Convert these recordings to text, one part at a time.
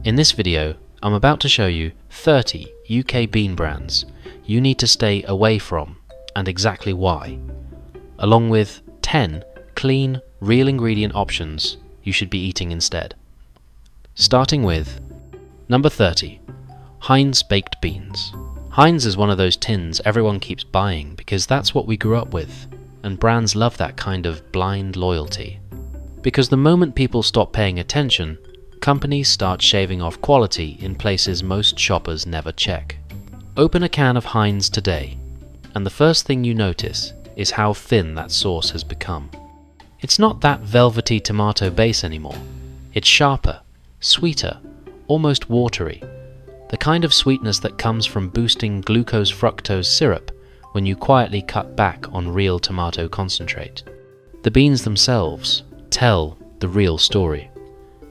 In this video, I'm about to show you 30 UK bean brands you need to stay away from and exactly why, along with 10 clean, real ingredient options you should be eating instead. Starting with number 30, Heinz baked beans. Heinz is one of those tins everyone keeps buying because that's what we grew up with, and brands love that kind of blind loyalty. Because the moment people stop paying attention, companies start shaving off quality in places most shoppers never check. Open a can of Heinz today, and the first thing you notice is how thin that sauce has become. It's not that velvety tomato base anymore. It's sharper, sweeter, almost watery. The kind of sweetness that comes from boosting glucose-fructose syrup when you quietly cut back on real tomato concentrate. The beans themselves tell the real story.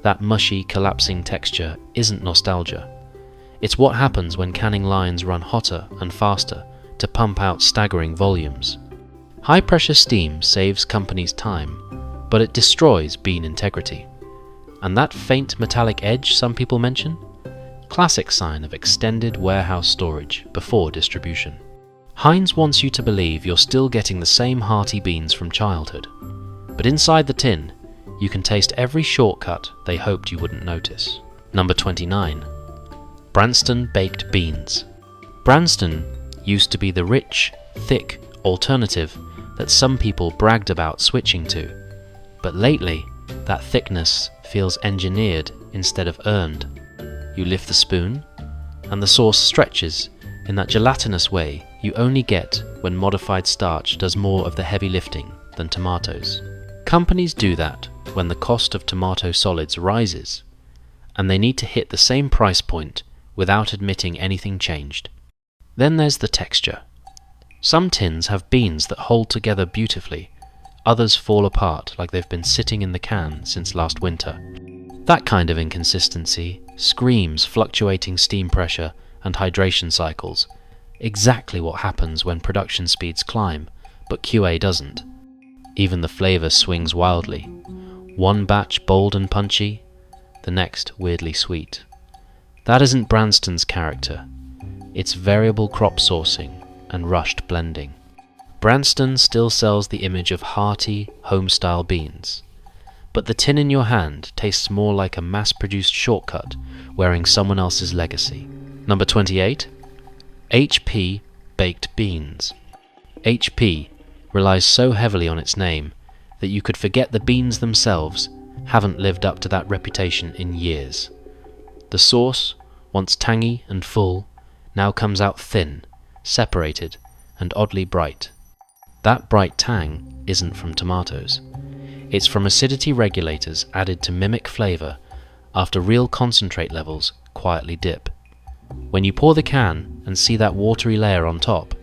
That mushy, collapsing texture isn't nostalgia. It's what happens when canning lines run hotter and faster to pump out staggering volumes. High-pressure steam saves companies time, but it destroys bean integrity. And that faint metallic edge some people mention? Classic sign of extended warehouse storage before distribution. Heinz wants you to believe you're still getting the same hearty beans from childhood, but inside the tin, you can taste every shortcut they hoped you wouldn't notice. Number 29. Branston baked beans. Branston used to be the rich, thick alternative that some people bragged about switching to, but lately that thickness feels engineered instead of earned. You lift the spoon, and the sauce stretches in that gelatinous way you only get when modified starch does more of the heavy lifting than tomatoes. Companies do that when the cost of tomato solids rises, and they need to hit the same price point without admitting anything changed. Then there's the texture. Some tins have beans that hold together beautifully, others fall apart like they've been sitting in the can since last winter. That kind of inconsistency screams fluctuating steam pressure and hydration cycles, exactly what happens when production speeds climb, but QA doesn't. Even the flavor swings wildly. One batch bold and punchy, the next weirdly sweet. That isn't Branston's character. It's variable crop sourcing and rushed blending. Branston still sells the image of hearty, home-style beans, but the tin in your hand tastes more like a mass-produced shortcut wearing someone else's legacy. Number 28. HP baked beans. HP relies so heavily on its name that you could forget the beans themselves haven't lived up to that reputation in years. The sauce, once tangy and full, now comes out thin, separated, and oddly bright. That bright tang isn't from tomatoes. It's from acidity regulators added to mimic flavor after real concentrate levels quietly dip. When you pour the can and see that watery layer on top,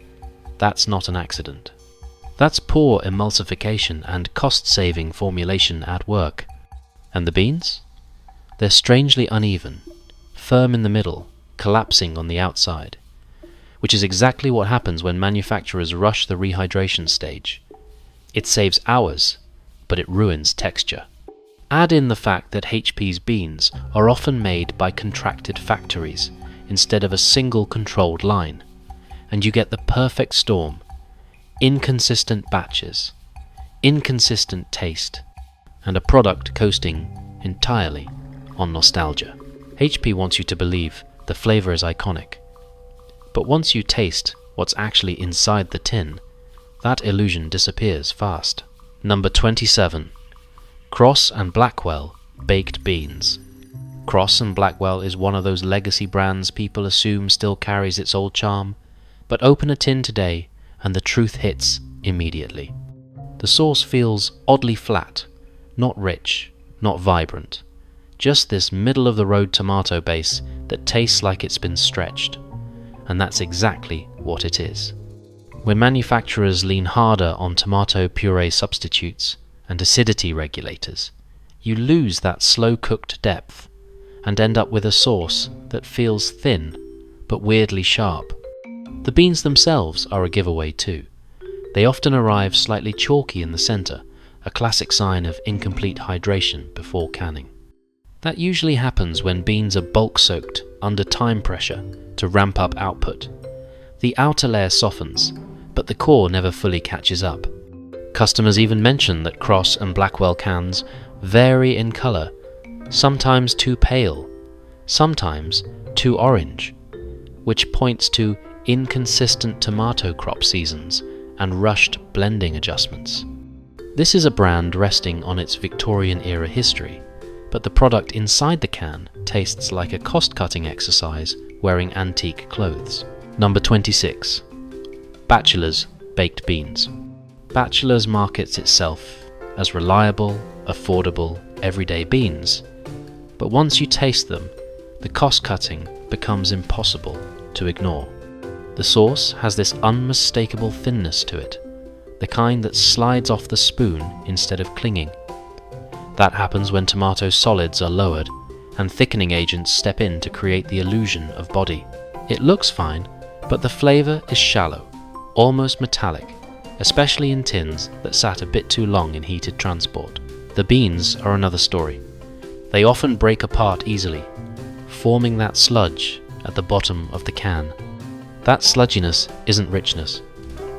that's not an accident. That's poor emulsification and cost-saving formulation at work. And the beans? They're strangely uneven, firm in the middle, collapsing on the outside, which is exactly what happens when manufacturers rush the rehydration stage. It saves hours, but it ruins texture. Add in the fact that HP's beans are often made by contracted factories instead of a single controlled line, and you get the perfect storm. Inconsistent batches, inconsistent taste, and a product coasting entirely on nostalgia. HP wants you to believe the flavor is iconic, but once you taste what's actually inside the tin, that illusion disappears fast. Number 27. Cross and Blackwell baked beans. Cross and Blackwell is one of those legacy brands people assume still carries its old charm, but open a tin today and the truth hits immediately. The sauce feels oddly flat, not rich, not vibrant, just this middle-of-the-road tomato base that tastes like it's been stretched, and that's exactly what it is. When manufacturers lean harder on tomato puree substitutes and acidity regulators, you lose that slow-cooked depth and end up with a sauce that feels thin but weirdly sharp. The beans themselves are a giveaway too. They often arrive slightly chalky in the center, a classic sign of incomplete hydration before canning. That usually happens when beans are bulk soaked under time pressure to ramp up output. The outer layer softens, but the core never fully catches up. Customers even mention that Cross and Blackwell cans vary in color, sometimes too pale, sometimes too orange, which points to inconsistent tomato crop seasons and rushed blending adjustments. This is a brand resting on its Victorian-era history, but the product inside the can tastes like a cost-cutting exercise wearing antique clothes. Number 26. Bachelor's Baked Beans. Bachelor's markets itself as reliable, affordable, everyday beans, but once you taste them, the cost-cutting becomes impossible to ignore. The sauce has this unmistakable thinness to it, the kind that slides off the spoon instead of clinging. That happens when tomato solids are lowered and thickening agents step in to create the illusion of body. It looks fine, but the flavor is shallow, almost metallic, especially in tins that sat a bit too long in heated transport. The beans are another story. They often break apart easily, forming that sludge at the bottom of the can. That sludginess isn't richness.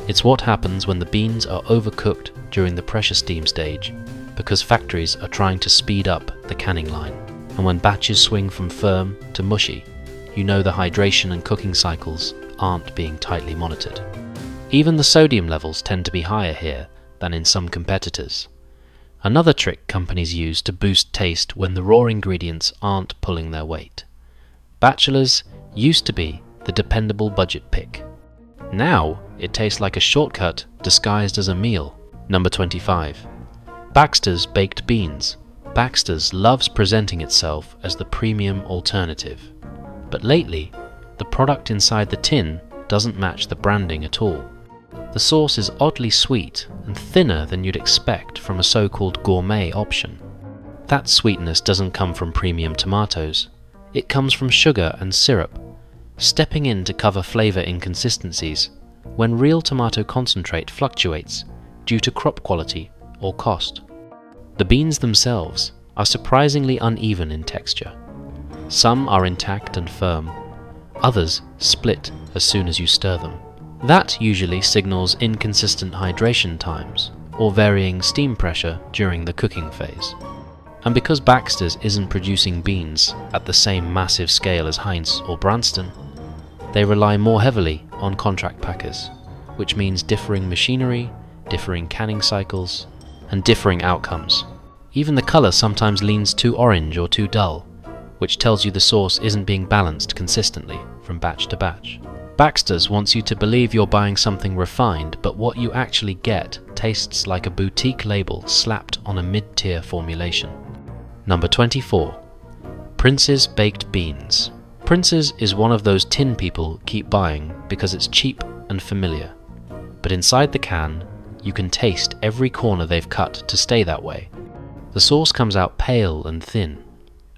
It's what happens when the beans are overcooked during the pressure steam stage, because factories are trying to speed up the canning line. And when batches swing from firm to mushy, you know the hydration and cooking cycles aren't being tightly monitored. Even the sodium levels tend to be higher here than in some competitors. Another trick companies use to boost taste when the raw ingredients aren't pulling their weight. Bachelor's used to be the dependable budget pick. Now it tastes like a shortcut disguised as a meal. Number 25. Baxter's Baked Beans. Baxter's loves presenting itself as the premium alternative. But lately, the product inside the tin doesn't match the branding at all. The sauce is oddly sweet and thinner than you'd expect from a so-called gourmet option. That sweetness doesn't come from premium tomatoes. It comes from sugar and syrup, stepping in to cover flavor inconsistencies when real tomato concentrate fluctuates due to crop quality or cost. The beans themselves are surprisingly uneven in texture. Some are intact and firm, others split as soon as you stir them. That usually signals inconsistent hydration times or varying steam pressure during the cooking phase. And because Baxter's isn't producing beans at the same massive scale as Heinz or Branston, they rely more heavily on contract packers, which means differing machinery, differing canning cycles, and differing outcomes. Even the color sometimes leans too orange or too dull, which tells you the sauce isn't being balanced consistently from batch to batch. Baxter's wants you to believe you're buying something refined, but what you actually get tastes like a boutique label slapped on a mid-tier formulation. Number 24. Prince's Baked Beans. Prince's is one of those tin people keep buying because it's cheap and familiar. But inside the can, you can taste every corner they've cut to stay that way. The sauce comes out pale and thin,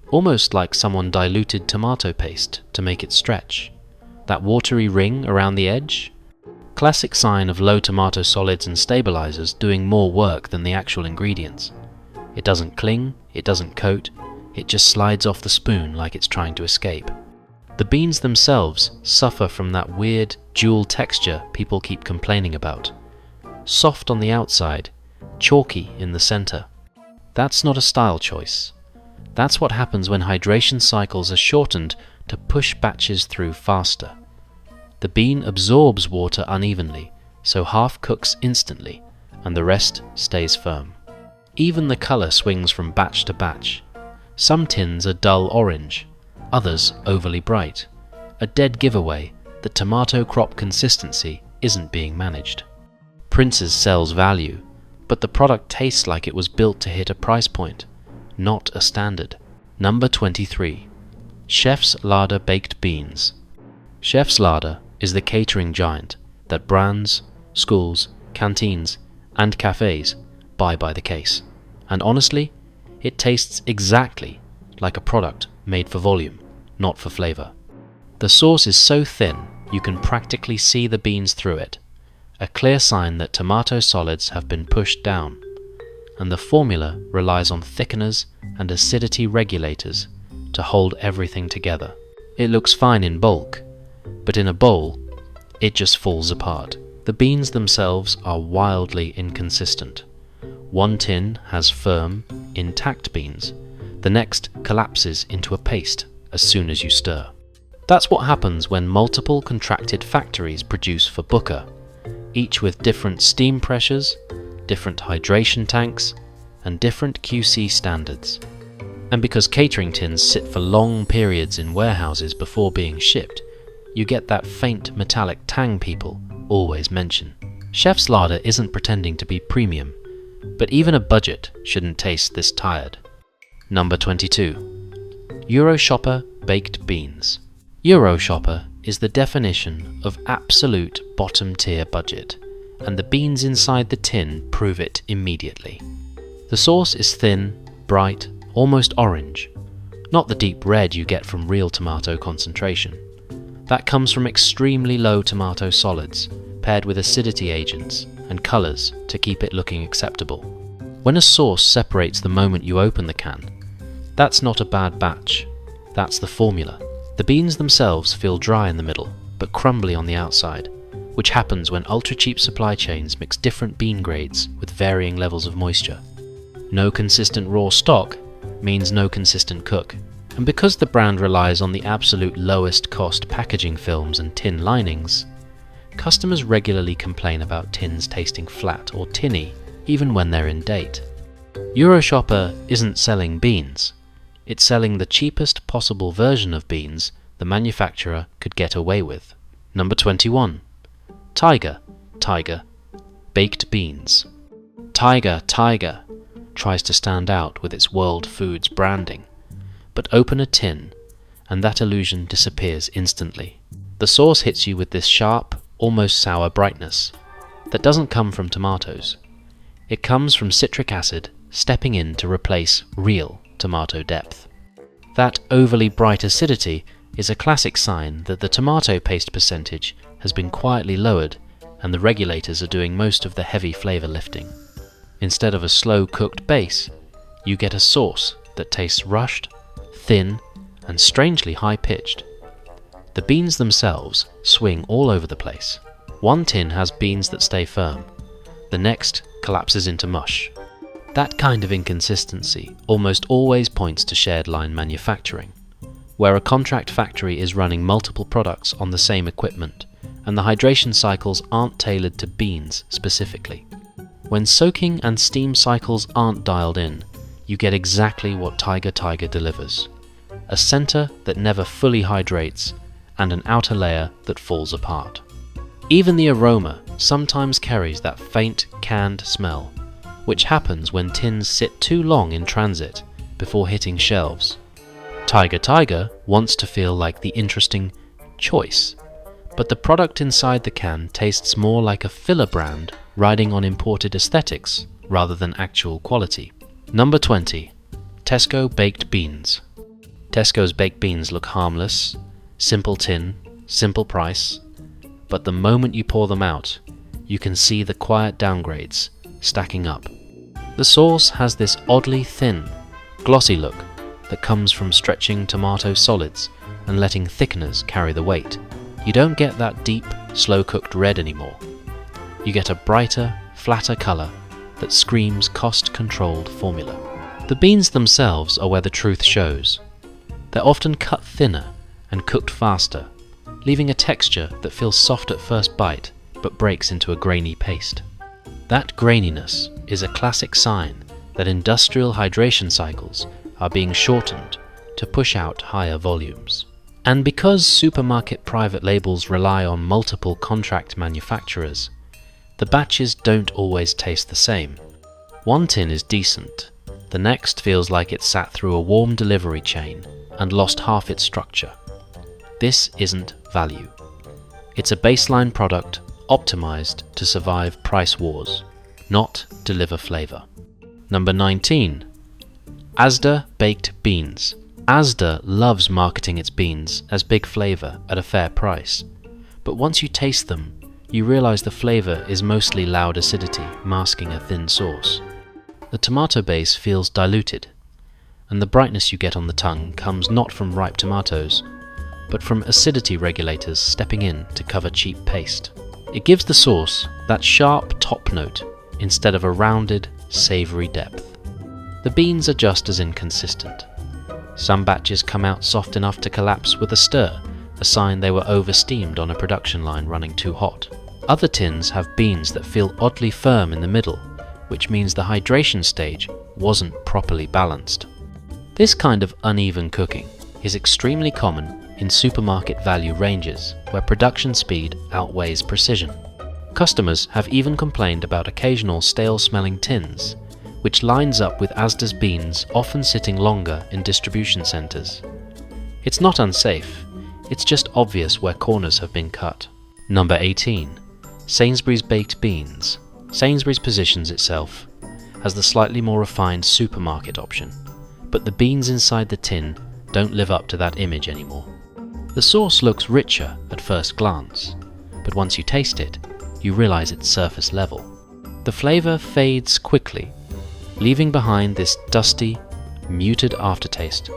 almost like someone diluted tomato paste to make it stretch. That watery ring around the edge? Classic sign of low tomato solids and stabilizers doing more work than the actual ingredients. It doesn't cling, it doesn't coat, it just slides off the spoon like it's trying to escape. The beans themselves suffer from that weird dual texture people keep complaining about. Soft on the outside, chalky in the center. That's not a style choice. That's what happens when hydration cycles are shortened to push batches through faster. The bean absorbs water unevenly, so half cooks instantly, and the rest stays firm. Even the color swings from batch to batch. Some tins are dull orange, others overly bright. A dead giveaway that tomato crop consistency isn't being managed. Prince's sells value, but the product tastes like it was built to hit a price point, not a standard. Number 23. Chef's Larder Baked Beans. Chef's Larder is the catering giant that brands, schools, canteens, and cafes buy by the case. And honestly, it tastes exactly like a product made for volume, not for flavor. The sauce is so thin you can practically see the beans through it, a clear sign that tomato solids have been pushed down. and the formula relies on thickeners and acidity regulators to hold everything together. It looks fine in bulk, but in a bowl, it just falls apart. The beans themselves are wildly inconsistent. One tin has firm, intact beans. The next collapses into a paste as soon as you stir. That's what happens when multiple contracted factories produce for Booker, each with different steam pressures, different hydration tanks, and different QC standards. And because catering tins sit for long periods in warehouses before being shipped, you get that faint metallic tang people always mention. Chef's larder isn't pretending to be premium, but even a budget shouldn't taste this tired. Number 22. Euroshopper baked beans. Euroshopper is the definition of absolute bottom tier budget, and the beans inside the tin prove it immediately. The sauce is thin, bright, almost orange, not the deep red you get from real tomato concentration. That comes from extremely low tomato solids, paired with acidity agents and colours to keep it looking acceptable. When a sauce separates the moment you open the can, that's not a bad batch, that's the formula. The beans themselves feel dry in the middle, but crumbly on the outside, which happens when ultra-cheap supply chains mix different bean grades with varying levels of moisture. No consistent raw stock means no consistent cook, and because the brand relies on the absolute lowest cost packaging films and tin linings, customers regularly complain about tins tasting flat or tinny even when they're in date. Euroshopper isn't selling beans, it's selling the cheapest possible version of beans the manufacturer could get away with. Number 21. Tiger baked beans. Tiger tries to stand out with its World Foods branding, but open a tin and that illusion disappears instantly. The sauce hits you with this sharp, almost sour brightness that doesn't come from tomatoes. It comes from citric acid stepping in to replace real tomato depth. That overly bright acidity is a classic sign that the tomato paste percentage has been quietly lowered and the regulators are doing most of the heavy flavour lifting. Instead of a slow-cooked base, you get a sauce that tastes rushed, thin, and strangely high-pitched. The beans themselves swing all over the place. One tin has beans that stay firm, the next collapses into mush. That kind of inconsistency almost always points to shared line manufacturing, where a contract factory is running multiple products on the same equipment, and the hydration cycles aren't tailored to beans specifically. When soaking and steam cycles aren't dialed in, you get exactly what Tiger delivers. A center that never fully hydrates, and an outer layer that falls apart. Even the aroma sometimes carries that faint canned smell, which happens when tins sit too long in transit before hitting shelves. Tiger wants to feel like the interesting choice, but the product inside the can tastes more like a filler brand riding on imported aesthetics rather than actual quality. Number 20. Tesco baked beans. Tesco's baked beans look harmless, simple tin, simple price, but the moment you pour them out, you can see the quiet downgrades stacking up. The sauce has this oddly thin, glossy look that comes from stretching tomato solids and letting thickeners carry the weight. You don't get that deep, slow-cooked red anymore. You get a brighter, flatter colour that screams cost-controlled formula. The beans themselves are where the truth shows. They're often cut thinner and cooked faster, leaving a texture that feels soft at first bite but breaks into a grainy paste. That graininess is a classic sign that industrial hydration cycles are being shortened to push out higher volumes. And because supermarket private labels rely on multiple contract manufacturers, the batches don't always taste the same. One tin is decent, the next feels like it sat through a warm delivery chain and lost half its structure. This isn't value. It's a baseline product optimized to survive price wars, not deliver flavor. Number 19. Asda baked beans. Asda loves marketing its beans as big flavor at a fair price, but once you taste them, you realize the flavor is mostly loud acidity masking a thin sauce. the tomato base feels diluted, and the brightness you get on the tongue comes not from ripe tomatoes, but from acidity regulators stepping in to cover cheap paste. It gives the sauce that sharp top note instead of a rounded, savoury depth. The beans are just as inconsistent. Some batches come out soft enough to collapse with a stir, a sign they were over-steamed on a production line running too hot. Other tins have beans that feel oddly firm in the middle, which means the hydration stage wasn't properly balanced. This kind of uneven cooking is extremely common in supermarket value ranges, where production speed outweighs precision. Customers have even complained about occasional stale-smelling tins, which lines up with Asda's beans often sitting longer in distribution centres. It's not unsafe, it's just obvious where corners have been cut. Number 18. Sainsbury's baked beans. Sainsbury's positions itself as the slightly more refined supermarket option, but the beans inside the tin don't live up to that image anymore. The sauce looks richer at first glance, but once you taste it, you realize it's surface level. The flavor fades quickly, leaving behind this dusty, muted aftertaste,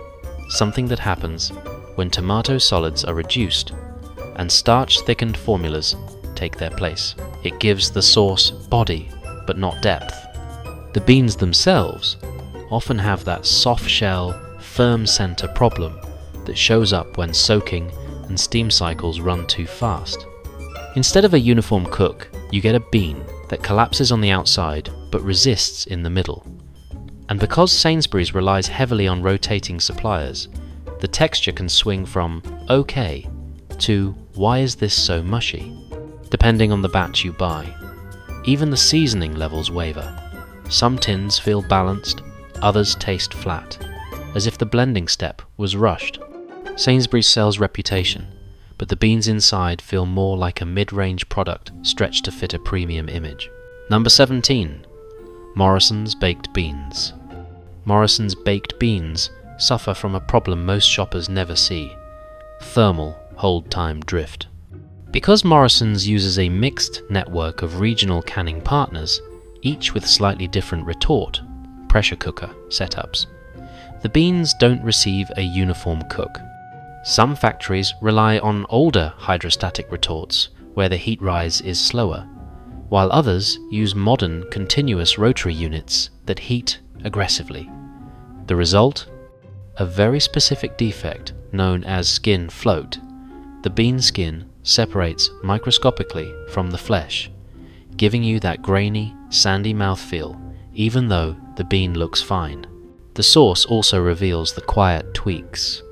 something that happens when tomato solids are reduced and starch-thickened formulas take their place. It gives the sauce body, but not depth. The beans themselves often have that soft shell, firm center problem that shows up when soaking and steam cycles run too fast. Instead of a uniform cook, you get a bean that collapses on the outside but resists in the middle. And because Sainsbury's relies heavily on rotating suppliers, the texture can swing from okay to why is this so mushy, depending on the batch you buy. Even the seasoning levels waver. Some tins feel balanced, others taste flat, as if the blending step was rushed. Sainsbury's sells reputation, but the beans inside feel more like a mid-range product stretched to fit a premium image. Number 17. Morrison's baked beans. Morrison's baked beans suffer from a problem most shoppers never see: thermal hold time drift. Because Morrison's uses a mixed network of regional canning partners, each with slightly different retort, pressure cooker setups, the beans don't receive a uniform cook. Some factories rely on older hydrostatic retorts where the heat rise is slower, while others use modern continuous rotary units that heat aggressively. The result? A very specific defect known as skin float. The bean skin separates microscopically from the flesh, giving you that grainy, sandy mouthfeel even though the bean looks fine. The sauce also reveals the quiet tweaks.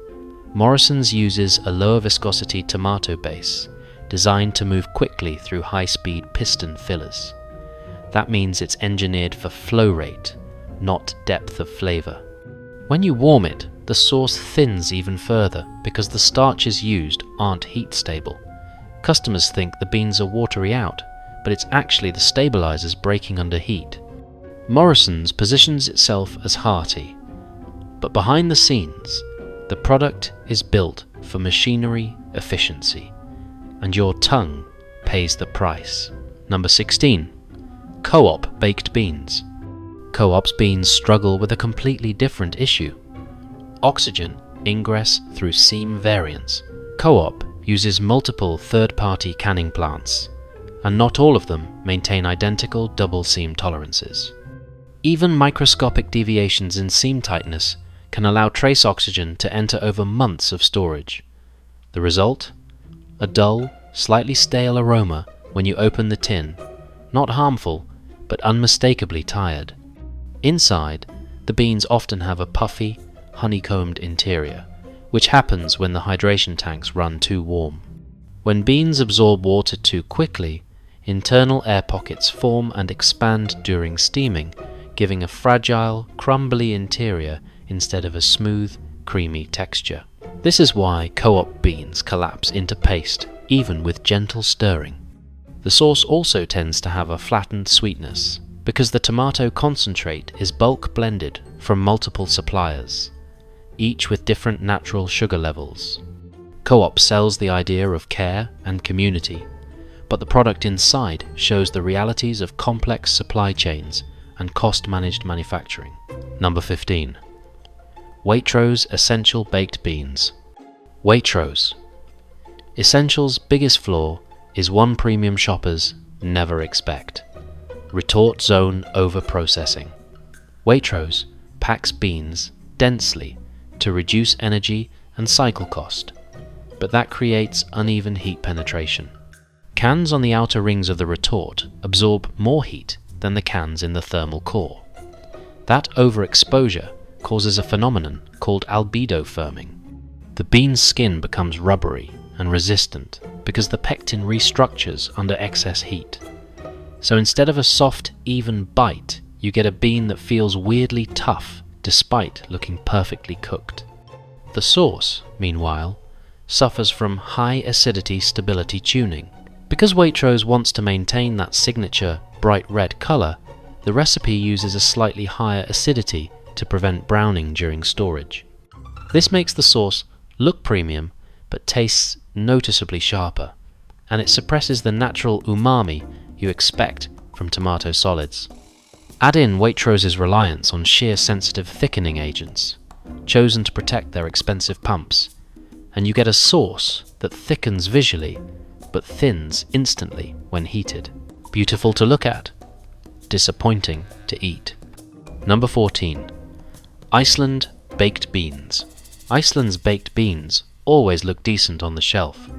Morrison's uses a lower viscosity tomato base, designed to move quickly through high-speed piston fillers. That means it's engineered for flow rate, not depth of flavor. When you warm it, the sauce thins even further because the starches used aren't heat stable. Customers think the beans are watery out, but it's actually the stabilizers breaking under heat. Morrison's positions itself as hearty, but behind the scenes, the product is built for machinery efficiency, and your tongue pays the price. Number 16. Co-op baked beans. Co-op's beans struggle with a completely different issue: oxygen ingress through seam variants. Co-op uses multiple third-party canning plants, and not all of them maintain identical double seam tolerances. Even microscopic deviations in seam tightness can allow trace oxygen to enter over months of storage. The result? A dull, slightly stale aroma when you open the tin, not harmful, but unmistakably tired. Inside, the beans often have a puffy, honeycombed interior, which happens when the hydration tanks run too warm. When beans absorb water too quickly, internal air pockets form and expand during steaming, giving a fragile, crumbly interior instead of a smooth, creamy texture. This is why co-op beans collapse into paste, even with gentle stirring. The sauce also tends to have a flattened sweetness, because the tomato concentrate is bulk blended from multiple suppliers, each with different natural sugar levels. Co-op sells the idea of care and community, but the product inside shows the realities of complex supply chains and cost-managed manufacturing. Number 15. Waitrose Essential Baked Beans. Waitrose. Essential's biggest flaw is one premium shoppers never expect: retort zone over-processing. Waitrose packs beans densely to reduce energy and cycle cost, but that creates uneven heat penetration. Cans on the outer rings of the retort absorb more heat than the cans in the thermal core. That overexposure causes a phenomenon called albedo firming. The bean's skin becomes rubbery and resistant because the pectin restructures under excess heat. So instead of a soft, even bite, you get a bean that feels weirdly tough despite looking perfectly cooked. The sauce, meanwhile, suffers from high acidity stability tuning. Because Waitrose wants to maintain that signature bright red color, the recipe uses a slightly higher acidity to prevent browning during storage. This makes the sauce look premium but tastes noticeably sharper, and it suppresses the natural umami you expect from tomato solids. Add in Waitrose's reliance on shear sensitive thickening agents, chosen to protect their expensive pumps, and you get a sauce that thickens visually but thins instantly when heated. Beautiful to look at, disappointing to eat. Number 14. Iceland Baked Beans. Iceland's baked beans always look decent on the shelf,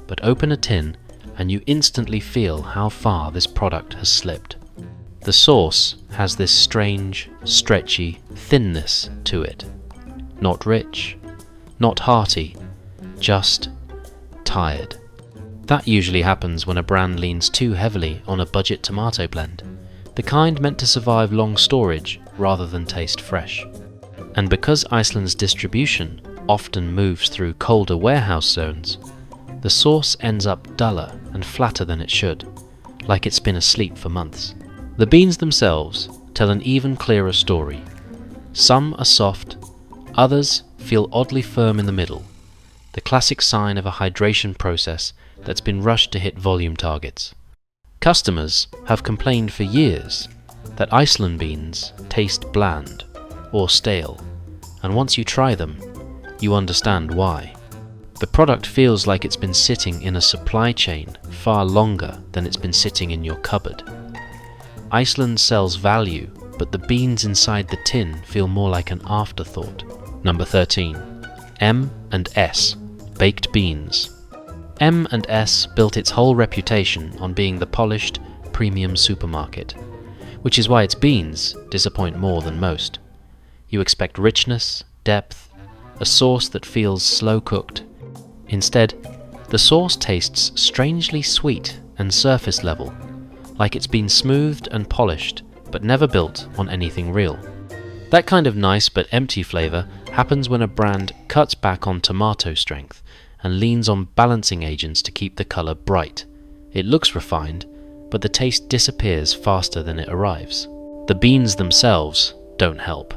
but open a tin and you instantly feel how far this product has slipped. The sauce has this strange, stretchy thinness to it. Not rich, not hearty, just tired. That usually happens when a brand leans too heavily on a budget tomato blend, the kind meant to survive long storage rather than taste fresh. And because Iceland's distribution often moves through colder warehouse zones, the sauce ends up duller and flatter than it should, like it's been asleep for months. The beans themselves tell an even clearer story. Some are soft, others feel oddly firm in the middle, the classic sign of a hydration process that's been rushed to hit volume targets. Customers have complained for years that Iceland beans taste bland or stale, and once you try them, you understand why. The product feels like it's been sitting in a supply chain far longer than it's been sitting in your cupboard. Iceland sells value, but the beans inside the tin feel more like an afterthought. Number 13. M&S Baked Beans. M&S built its whole reputation on being the polished, premium supermarket, which is why its beans disappoint more than most. You expect richness, depth, a sauce that feels slow-cooked. Instead, the sauce tastes strangely sweet and surface level, like it's been smoothed and polished, but never built on anything real. That kind of nice but empty flavor happens when a brand cuts back on tomato strength and leans on balancing agents to keep the color bright. It looks refined, but the taste disappears faster than it arrives. The beans themselves don't help.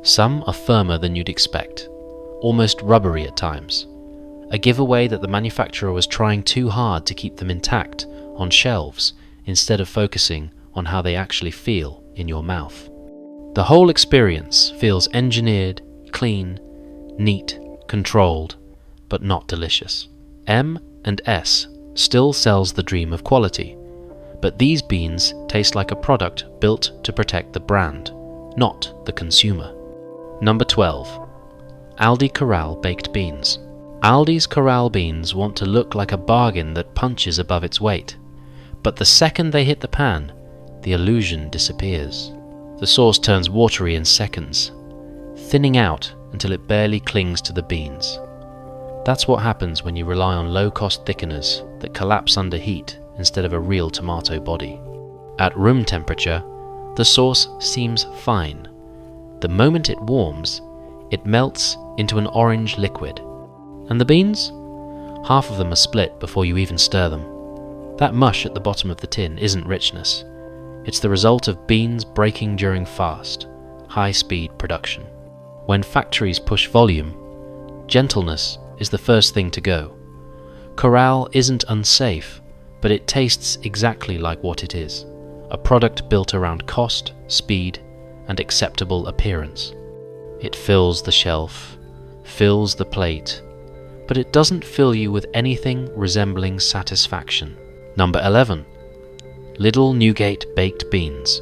Some are firmer than you'd expect, almost rubbery at times, a giveaway that the manufacturer was trying too hard to keep them intact on shelves instead of focusing on how they actually feel in your mouth. The whole experience feels engineered, clean, neat, controlled, but not delicious. M&S still sells the dream of quality, but these beans taste like a product built to protect the brand, not the consumer. Number 12. Aldi Corral Baked Beans. Aldi's Corral beans want to look like a bargain that punches above its weight, but the second they hit the pan, the illusion disappears. The sauce turns watery in seconds, thinning out until it barely clings to the beans. That's what happens when you rely on low-cost thickeners that collapse under heat instead of a real tomato body. At room temperature, the sauce seems fine. The moment it warms, it melts into an orange liquid. And the beans? Half of them are split before you even stir them. That mush at the bottom of the tin isn't richness. It's the result of beans breaking during fast, high-speed production. When factories push volume, gentleness is the first thing to go. Corral isn't unsafe, but it tastes exactly like what it is: a product built around cost, speed, and acceptable appearance. It fills the shelf, fills the plate, but it doesn't fill you with anything resembling satisfaction. Number 11. Lidl Newgate Baked Beans.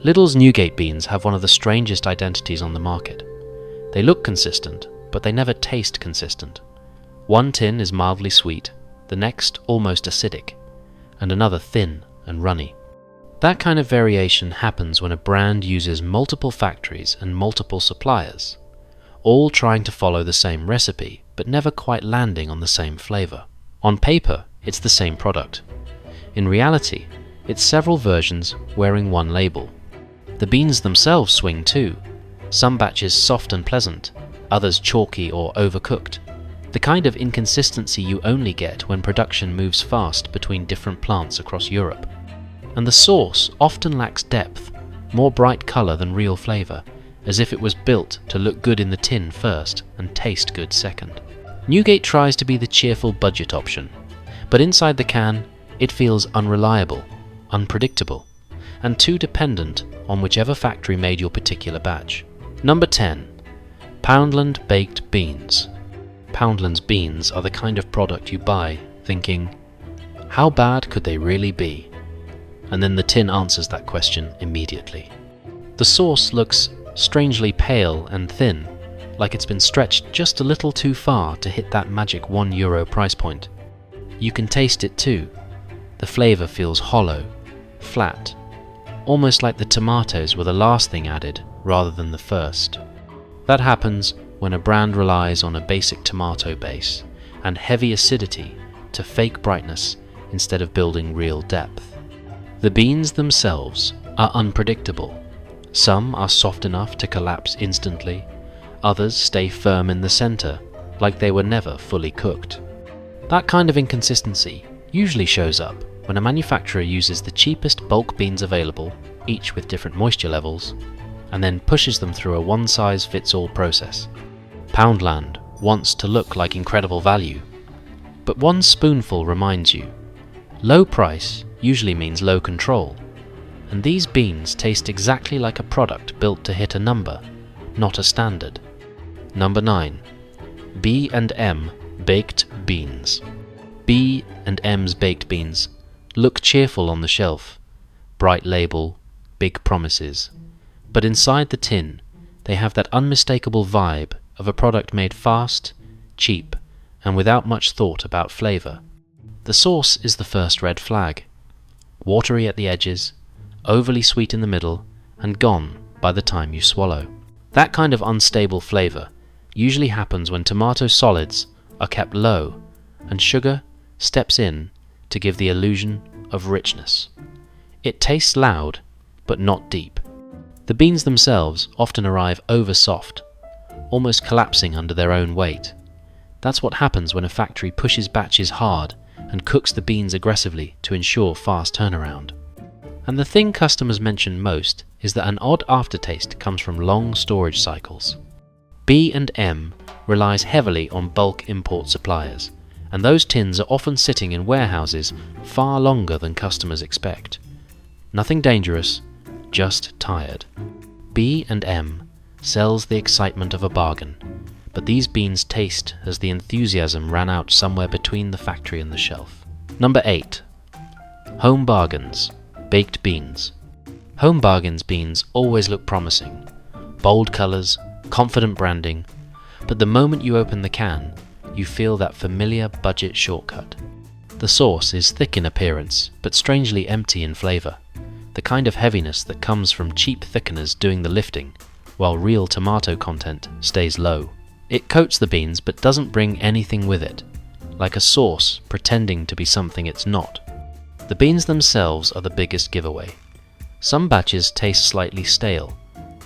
Lidl's Newgate beans have one of the strangest identities on the market. They look consistent, but they never taste consistent. One tin is mildly sweet, the next almost acidic, and another thin and runny. That kind of variation happens when a brand uses multiple factories and multiple suppliers, all trying to follow the same recipe, but never quite landing on the same flavor. On paper, it's the same product. In reality, it's several versions wearing one label. The beans themselves swing too, some batches soft and pleasant, others chalky or overcooked. The kind of inconsistency you only get when production moves fast between different plants across Europe. And the sauce often lacks depth, more bright color than real flavor, as if it was built to look good in the tin first and taste good second. Newgate tries to be the cheerful budget option, but inside the can, it feels unreliable, unpredictable, and too dependent on whichever factory made your particular batch. Number 10. Poundland Baked Beans. Poundland's beans are the kind of product you buy thinking, how bad could they really be? And then the tin answers that question immediately. The sauce looks strangely pale and thin, like it's been stretched just a little too far to hit that magic €1 price point. You can taste it too. The flavor feels hollow, flat, almost like the tomatoes were the last thing added rather than the first. That happens when a brand relies on a basic tomato base and heavy acidity to fake brightness instead of building real depth. The beans themselves are unpredictable. Some are soft enough to collapse instantly, others stay firm in the center, like they were never fully cooked. That kind of inconsistency usually shows up when a manufacturer uses the cheapest bulk beans available, each with different moisture levels, and then pushes them through a one-size-fits-all process. Poundland wants to look like incredible value, but one spoonful reminds you, low price usually means low control, and these beans taste exactly like a product built to hit a number, not a standard. Number 9. B&M Baked Beans. B&M's baked beans look cheerful on the shelf, bright label, big promises, but inside the tin they have that unmistakable vibe of a product made fast, cheap, and without much thought about flavor. The sauce is the first red flag. Watery at the edges, overly sweet in the middle, and gone by the time you swallow. That kind of unstable flavor usually happens when tomato solids are kept low and sugar steps in to give the illusion of richness. It tastes loud, but not deep. The beans themselves often arrive over-soft, almost collapsing under their own weight. That's what happens when a factory pushes batches hard and cooks the beans aggressively to ensure fast turnaround. And the thing customers mention most is that an odd aftertaste comes from long storage cycles. B&M relies heavily on bulk import suppliers, and those tins are often sitting in warehouses far longer than customers expect. Nothing dangerous, just tired. B&M sells the excitement of a bargain, but these beans taste as the enthusiasm ran out somewhere between the factory and the shelf. Number 8. Home Bargains Baked Beans. Home Bargains beans always look promising. Bold colors, confident branding, but the moment you open the can, you feel that familiar budget shortcut. The sauce is thick in appearance, but strangely empty in flavor, the kind of heaviness that comes from cheap thickeners doing the lifting, while real tomato content stays low. It coats the beans but doesn't bring anything with it, like a sauce pretending to be something it's not. The beans themselves are the biggest giveaway. Some batches taste slightly stale,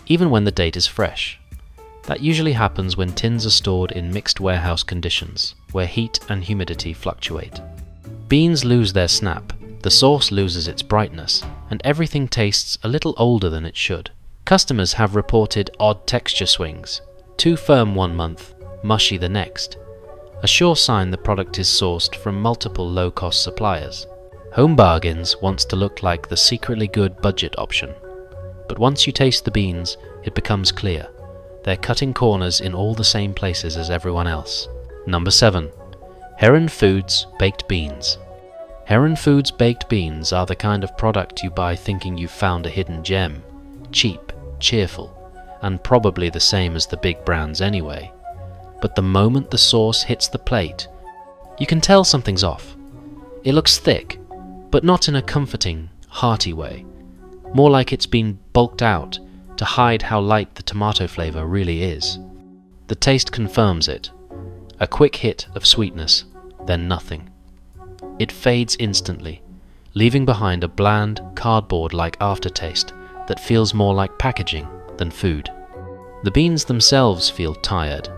even when the date is fresh. That usually happens when tins are stored in mixed warehouse conditions, where heat and humidity fluctuate. Beans lose their snap, the sauce loses its brightness, and everything tastes a little older than it should. Customers have reported odd texture swings, too firm one month, mushy the next, a sure sign the product is sourced from multiple low-cost suppliers. Home Bargains wants to look like the secretly good budget option. But once you taste the beans, it becomes clear. They're cutting corners in all the same places as everyone else. Number 7. Heron Foods Baked Beans. Heron Foods baked beans are the kind of product you buy thinking you've found a hidden gem. Cheap, cheerful, and probably the same as the big brands anyway. But the moment the sauce hits the plate, you can tell something's off. It looks thick, but not in a comforting, hearty way. More like it's been bulked out to hide how light the tomato flavor really is. The taste confirms it. A quick hit of sweetness, then nothing. It fades instantly, leaving behind a bland, cardboard-like aftertaste that feels more like packaging than food. The beans themselves feel tired,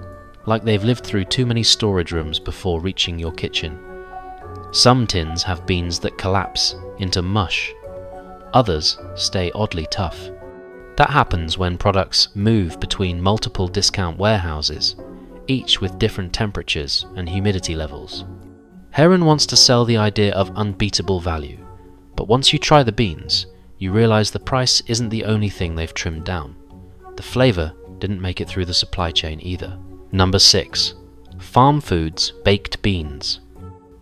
like they've lived through too many storage rooms before reaching your kitchen. Some tins have beans that collapse into mush. Others stay oddly tough. That happens when products move between multiple discount warehouses, each with different temperatures and humidity levels. Heron wants to sell the idea of unbeatable value, but once you try the beans, you realize the price isn't the only thing they've trimmed down. The flavor didn't make it through the supply chain either. Number 6. Farm Foods Baked Beans.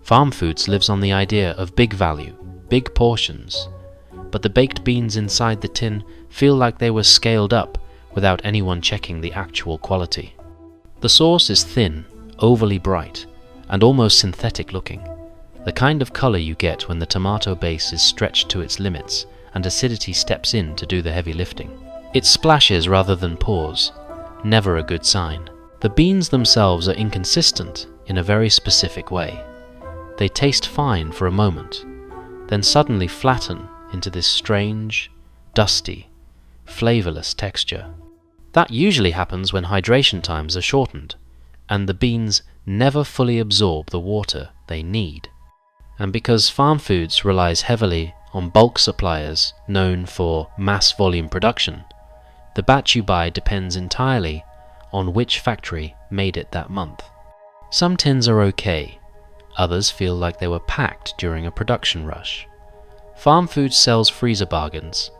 Farm Foods lives on the idea of big value, big portions, but the baked beans inside the tin feel like they were scaled up without anyone checking the actual quality. The sauce is thin, overly bright, and almost synthetic looking, the kind of color you get when the tomato base is stretched to its limits and acidity steps in to do the heavy lifting. It splashes rather than pours, never a good sign. The beans themselves are inconsistent in a very specific way. They taste fine for a moment, then suddenly flatten into this strange, dusty, flavorless texture. That usually happens when hydration times are shortened, and the beans never fully absorb the water they need. And because Farm Foods relies heavily on bulk suppliers known for mass volume production, the batch you buy depends entirely on which factory made it that month. Some tins are okay, others feel like they were packed during a production rush. Farm Foods sells freezer bargains,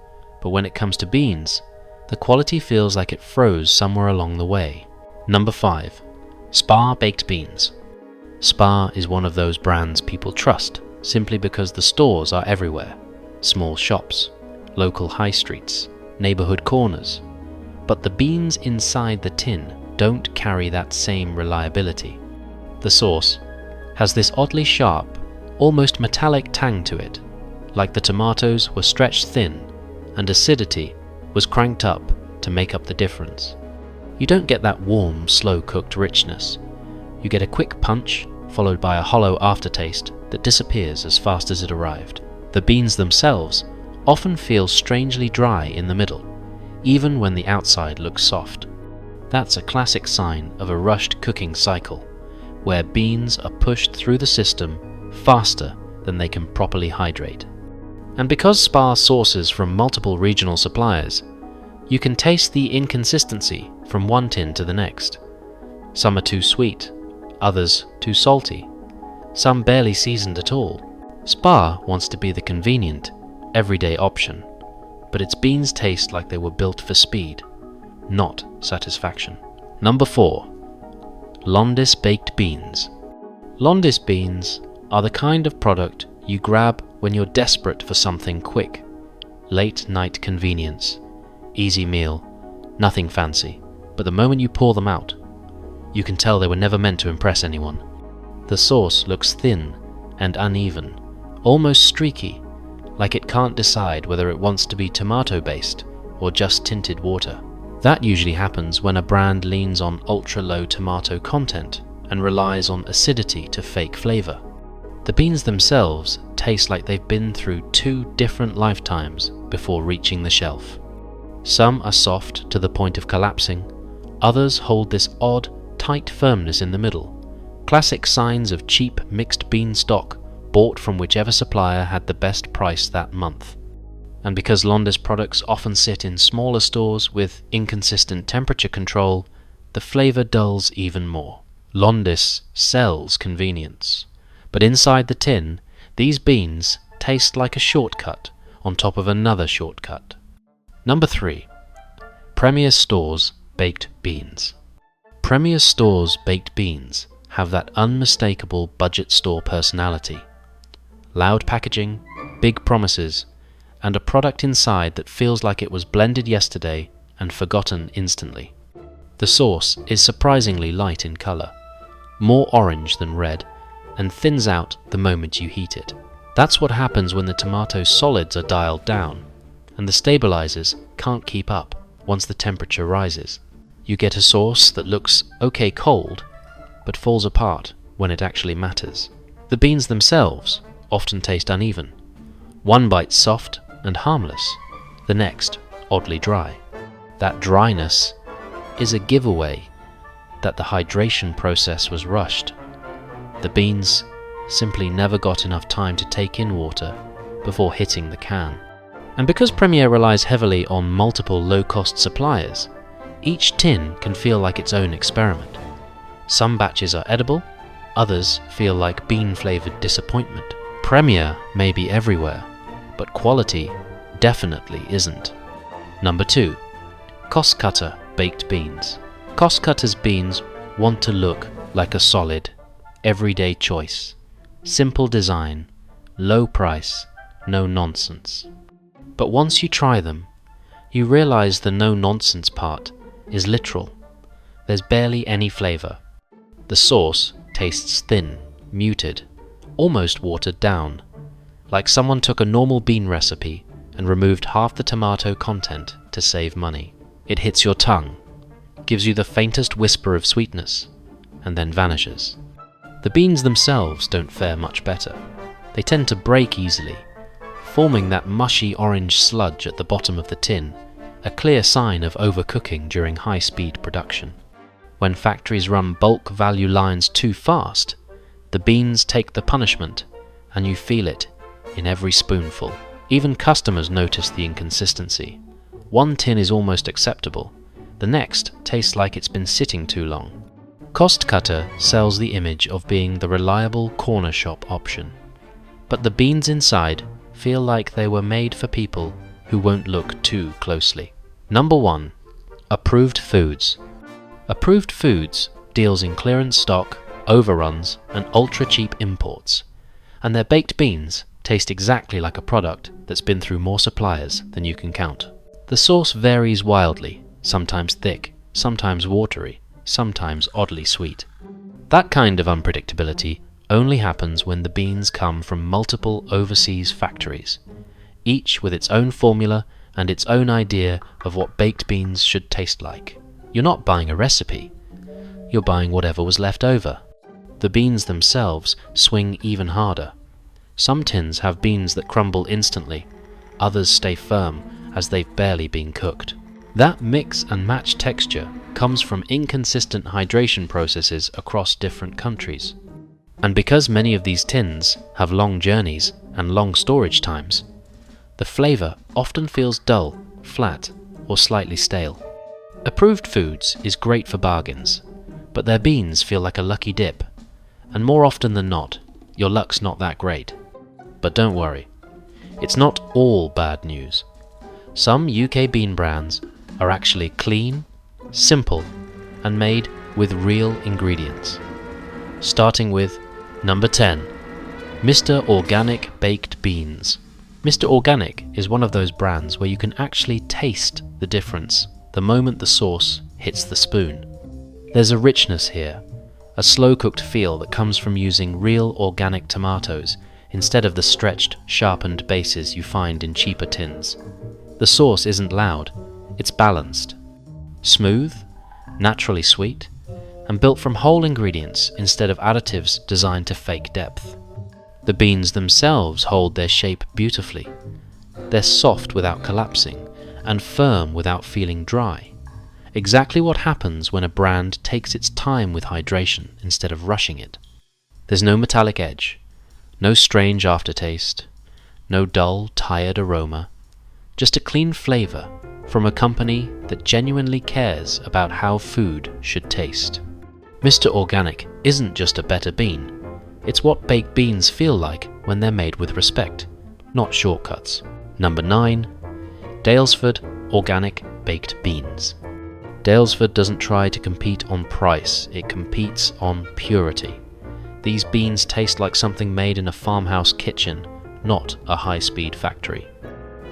but when it comes to beans, the quality feels like it froze somewhere along the way. Number 5. Spar Baked Beans. Spar is one of those brands people trust simply because the stores are everywhere. Small shops, local high streets, neighborhood corners. But the beans inside the tin don't carry that same reliability. The sauce has this oddly sharp, almost metallic tang to it, like the tomatoes were stretched thin and acidity was cranked up to make up the difference. You don't get that warm, slow-cooked richness. You get a quick punch, followed by a hollow aftertaste that disappears as fast as it arrived. The beans themselves often feel strangely dry in the middle, even when the outside looks soft. That's a classic sign of a rushed cooking cycle, where beans are pushed through the system faster than they can properly hydrate. And because Spar sources from multiple regional suppliers, you can taste the inconsistency from one tin to the next. Some are too sweet, others too salty, some barely seasoned at all. Spar wants to be the convenient, everyday option, but its beans taste like they were built for speed, not satisfaction. Number 4. Londis Baked Beans. Londis beans are the kind of product you grab when you're desperate for something quick. Late night convenience, easy meal, nothing fancy, but the moment you pour them out, you can tell they were never meant to impress anyone. The sauce looks thin and uneven, almost streaky, like it can't decide whether it wants to be tomato-based or just tinted water. That usually happens when a brand leans on ultra-low tomato content and relies on acidity to fake flavor. The beans themselves taste like they've been through 2 different lifetimes before reaching the shelf. Some are soft to the point of collapsing, others hold this odd, tight firmness in the middle, classic signs of cheap mixed bean stock bought from whichever supplier had the best price that month. And because Londis products often sit in smaller stores with inconsistent temperature control, the flavor dulls even more. Londis sells convenience, but inside the tin, these beans taste like a shortcut on top of another shortcut. Number 3. Premier Store's baked beans. Premier Store's baked beans have that unmistakable budget store personality. Loud packaging, big promises, and a product inside that feels like it was blended yesterday and forgotten instantly. The sauce is surprisingly light in color, more orange than red, and thins out the moment you heat it. That's what happens when the tomato solids are dialed down, and the stabilizers can't keep up once the temperature rises. You get a sauce that looks okay cold, but falls apart when it actually matters. The beans themselves often taste uneven. One bite soft and harmless, the next oddly dry. That dryness is a giveaway that the hydration process was rushed. The beans simply never got enough time to take in water before hitting the can. And because Premier relies heavily on multiple low-cost suppliers, each tin can feel like its own experiment. Some batches are edible, others feel like bean-flavored disappointment. Premier may be everywhere, but quality definitely isn't. Number 2. Cost Cutter baked beans. Cost Cutter's beans want to look like a solid, everyday choice. Simple design, low price, no nonsense. But once you try them, you realize the no nonsense part is literal. There's barely any flavor. The sauce tastes thin, muted, almost watered down, like someone took a normal bean recipe and removed half the tomato content to save money. It hits your tongue, gives you the faintest whisper of sweetness, and then vanishes. The beans themselves don't fare much better. They tend to break easily, forming that mushy orange sludge at the bottom of the tin, a clear sign of overcooking during high-speed production. When factories run bulk value lines too fast, the beans take the punishment, and you feel it in every spoonful. Even customers notice the inconsistency. One tin is almost acceptable, the next tastes like it's been sitting too long. Cost Cutter sells the image of being the reliable corner shop option, but the beans inside feel like they were made for people who won't look too closely. Number 1. Approved Foods. Approved Foods deals in clearance stock, overruns, and ultra-cheap imports, and their baked beans taste exactly like a product that's been through more suppliers than you can count. The sauce varies wildly, sometimes thick, sometimes watery, sometimes oddly sweet. That kind of unpredictability only happens when the beans come from multiple overseas factories, each with its own formula and its own idea of what baked beans should taste like. You're not buying a recipe, you're buying whatever was left over. The beans themselves swing even harder. Some tins have beans that crumble instantly, others stay firm as they've barely been cooked. That mix and match texture comes from inconsistent hydration processes across different countries. And because many of these tins have long journeys and long storage times, the flavor often feels dull, flat, or slightly stale. Approved Foods is great for bargains, but their beans feel like a lucky dip, and more often than not, your luck's not that great. But don't worry, it's not all bad news. Some UK bean brands are actually clean, simple, and made with real ingredients. Starting with number 10, Mr. Organic Baked Beans. Mr. Organic is one of those brands where you can actually taste the difference the moment the sauce hits the spoon. There's a richness here, a slow-cooked feel that comes from using real organic tomatoes instead of the stretched, sharpened bases you find in cheaper tins. The sauce isn't loud, it's balanced. Smooth, naturally sweet, and built from whole ingredients instead of additives designed to fake depth. The beans themselves hold their shape beautifully. They're soft without collapsing, and firm without feeling dry. Exactly what happens when a brand takes its time with hydration instead of rushing it. There's no metallic edge, no strange aftertaste, no dull, tired aroma, just a clean flavor from a company that genuinely cares about how food should taste. Mr. Organic isn't just a better bean, it's what baked beans feel like when they're made with respect, not shortcuts. Number 9. Daylesford Organic Baked Beans. Daylesford doesn't try to compete on price, it competes on purity. These beans taste like something made in a farmhouse kitchen, not a high-speed factory.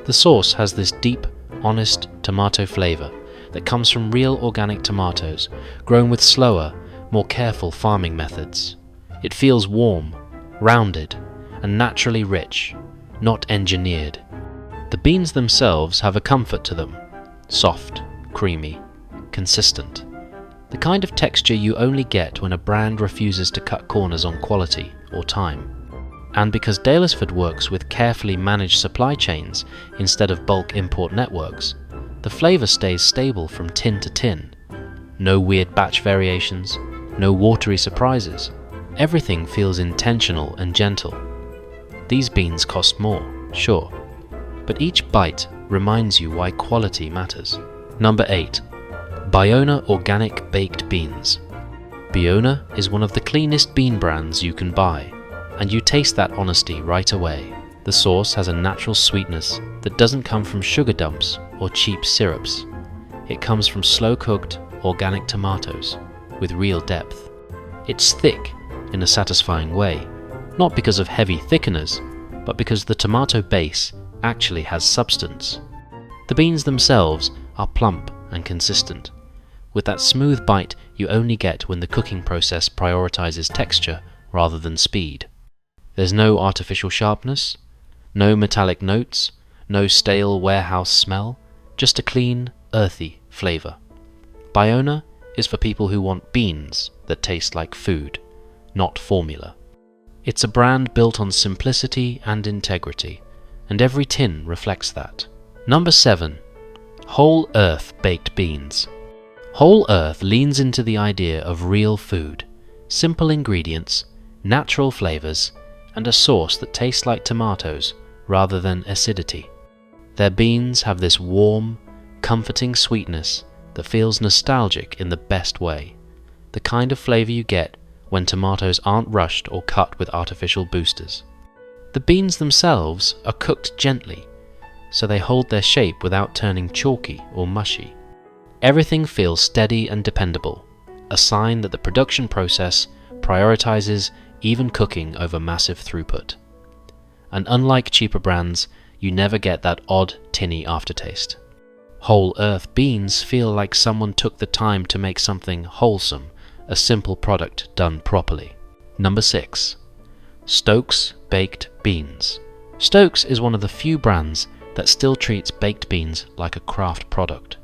The sauce has this deep, honest tomato flavor that comes from real organic tomatoes, grown with slower, more careful farming methods. It feels warm, rounded, and naturally rich, not engineered. The beans themselves have a comfort to them, soft, creamy, consistent. The kind of texture you only get when a brand refuses to cut corners on quality or time. And because Daylesford works with carefully managed supply chains instead of bulk import networks, the flavor stays stable from tin to tin. No weird batch variations, no watery surprises. Everything feels intentional and gentle. These beans cost more, sure, but each bite reminds you why quality matters. Number 8. Biona Organic Baked Beans. Biona is one of the cleanest bean brands you can buy, and you taste that honesty right away. The sauce has a natural sweetness that doesn't come from sugar dumps or cheap syrups. It comes from slow-cooked, organic tomatoes with real depth. It's thick in a satisfying way, not because of heavy thickeners, but because the tomato base actually has substance. The beans themselves are plump and consistent, with that smooth bite you only get when the cooking process prioritizes texture rather than speed. There's no artificial sharpness, no metallic notes, no stale warehouse smell, just a clean, earthy flavor. Biona is for people who want beans that taste like food, not formula. It's a brand built on simplicity and integrity, and every tin reflects that. Number 7. Whole Earth Baked Beans. Whole Earth leans into the idea of real food, simple ingredients, natural flavors, and a sauce that tastes like tomatoes rather than acidity. Their beans have this warm, comforting sweetness that feels nostalgic in the best way, the kind of flavor you get when tomatoes aren't rushed or cut with artificial boosters. The beans themselves are cooked gently, so they hold their shape without turning chalky or mushy. Everything feels steady and dependable, a sign that the production process prioritizes even cooking over massive throughput. And unlike cheaper brands, you never get that odd, tinny aftertaste. Whole Earth beans feel like someone took the time to make something wholesome, a simple product done properly. Number 6. Stokes Baked Beans. Stokes is one of the few brands that still treats baked beans like a craft product.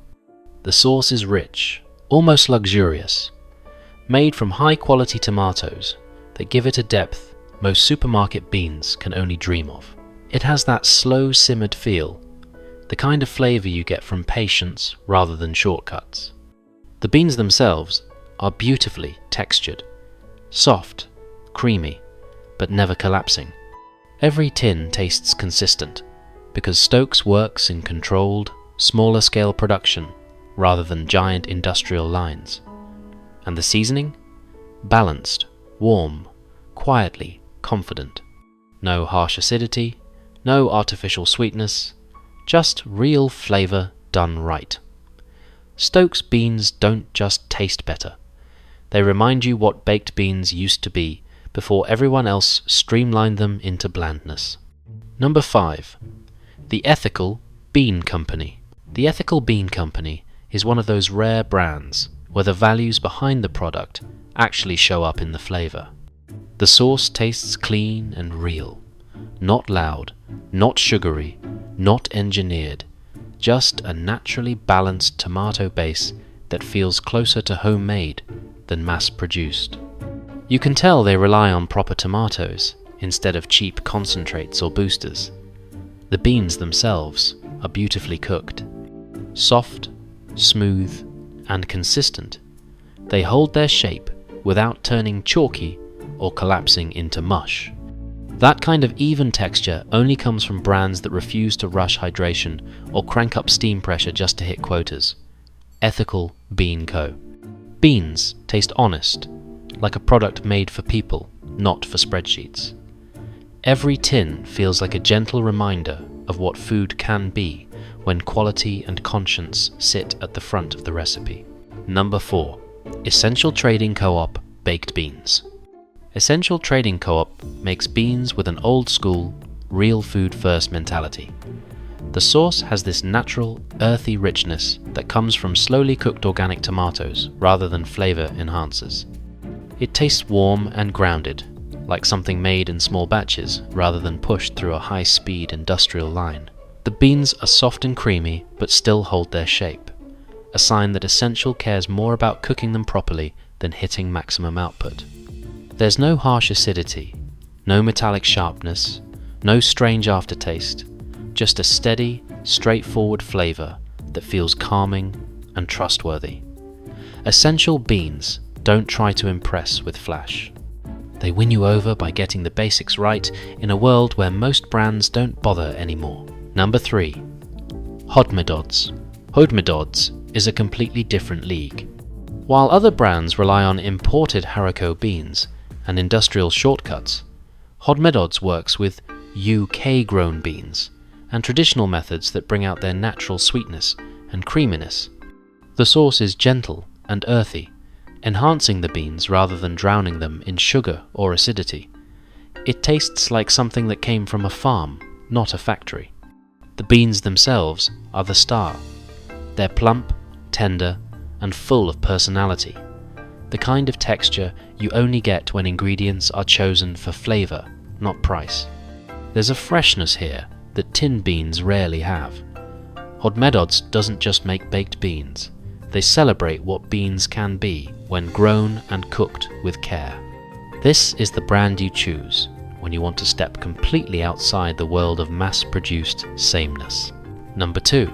The sauce is rich, almost luxurious, made from high-quality tomatoes that give it a depth most supermarket beans can only dream of. It has that slow-simmered feel, the kind of flavor you get from patience rather than shortcuts. The beans themselves are beautifully textured, soft, creamy, but never collapsing. Every tin tastes consistent, because Stokes works in controlled, smaller-scale production rather than giant industrial lines. And the seasoning? Balanced, warm, quietly confident. No harsh acidity, no artificial sweetness, just real flavor done right. Stokes beans don't just taste better. They remind you what baked beans used to be before everyone else streamlined them into blandness. Number 5. The Ethical Bean Company. The Ethical Bean Company is one of those rare brands where the values behind the product actually show up in the flavor. The sauce tastes clean and real, not loud, not sugary, not engineered, just a naturally balanced tomato base that feels closer to homemade than mass-produced. You can tell they rely on proper tomatoes instead of cheap concentrates or boosters. The beans themselves are beautifully cooked, soft, smooth, and consistent. They hold their shape without turning chalky or collapsing into mush. That kind of even texture only comes from brands that refuse to rush hydration or crank up steam pressure just to hit quotas. Ethical Bean Co. Beans taste honest, like a product made for people, not for spreadsheets. Every tin feels like a gentle reminder of what food can be when quality and conscience sit at the front of the recipe. Number 4. Essential Trading Co-op Baked Beans. Essential Trading Co-op makes beans with an old-school, real food first mentality. The sauce has this natural, earthy richness that comes from slowly cooked organic tomatoes rather than flavor enhancers. It tastes warm and grounded, like something made in small batches rather than pushed through a high-speed industrial line. The beans are soft and creamy but still hold their shape, a sign that Essential cares more about cooking them properly than hitting maximum output. There's no harsh acidity, no metallic sharpness, no strange aftertaste, just a steady, straightforward flavor that feels calming and trustworthy. Essential beans don't try to impress with flash. They win you over by getting the basics right in a world where most brands don't bother anymore. Number 3. Hodmedod's. Hodmedod's is a completely different league. While other brands rely on imported haricot beans and industrial shortcuts, Hodmedod's works with UK-grown beans and traditional methods that bring out their natural sweetness and creaminess. The sauce is gentle and earthy, enhancing the beans rather than drowning them in sugar or acidity. It tastes like something that came from a farm, not a factory. The beans themselves are the star. They're plump, tender, and full of personality, the kind of texture you only get when ingredients are chosen for flavor, not price. There's a freshness here that tin beans rarely have. Hodmedod's doesn't just make baked beans, they celebrate what beans can be when grown and cooked with care. This is the brand you choose when you want to step completely outside the world of mass-produced sameness. Number 2.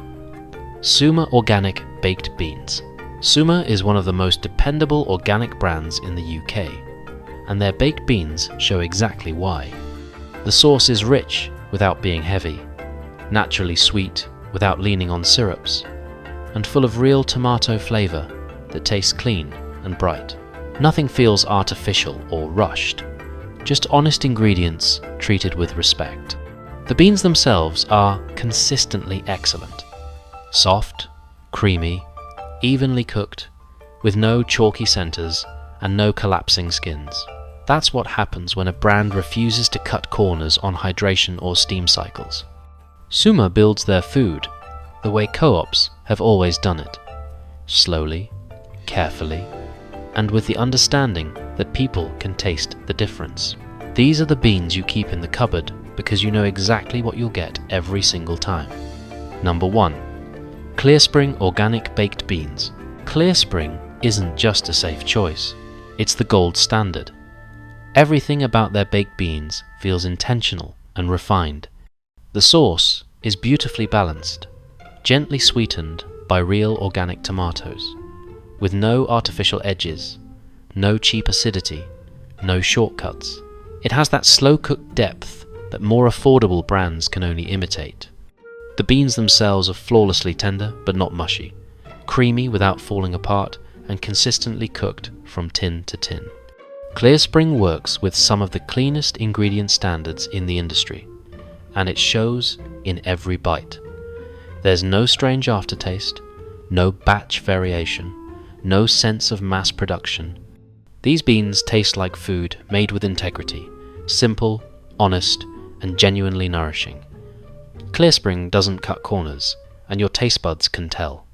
Suma Organic Baked Beans. Suma is one of the most dependable organic brands in the UK, and their baked beans show exactly why. The sauce is rich without being heavy, naturally sweet without leaning on syrups, and full of real tomato flavor that tastes clean and bright. Nothing feels artificial or rushed, just honest ingredients treated with respect. The beans themselves are consistently excellent. Soft, creamy, evenly cooked, with no chalky centers and no collapsing skins. That's what happens when a brand refuses to cut corners on hydration or steam cycles. Suma builds their food the way co-ops have always done it, slowly, carefully, and with the understanding that people can taste the difference. These are the beans you keep in the cupboard because you know exactly what you'll get every single time. Number 1. Clearspring Organic Baked Beans. Clearspring isn't just a safe choice, it's the gold standard. Everything about their baked beans feels intentional and refined. The sauce is beautifully balanced, gently sweetened by real organic tomatoes, with no artificial edges, no cheap acidity, no shortcuts. It has that slow-cooked depth that more affordable brands can only imitate. The beans themselves are flawlessly tender but not mushy, creamy without falling apart, and consistently cooked from tin to tin. Clearspring works with some of the cleanest ingredient standards in the industry, and it shows in every bite. There's no strange aftertaste, no batch variation, no sense of mass production. These beans taste like food made with integrity, simple, honest, and genuinely nourishing. Clearspring doesn't cut corners, and your taste buds can tell.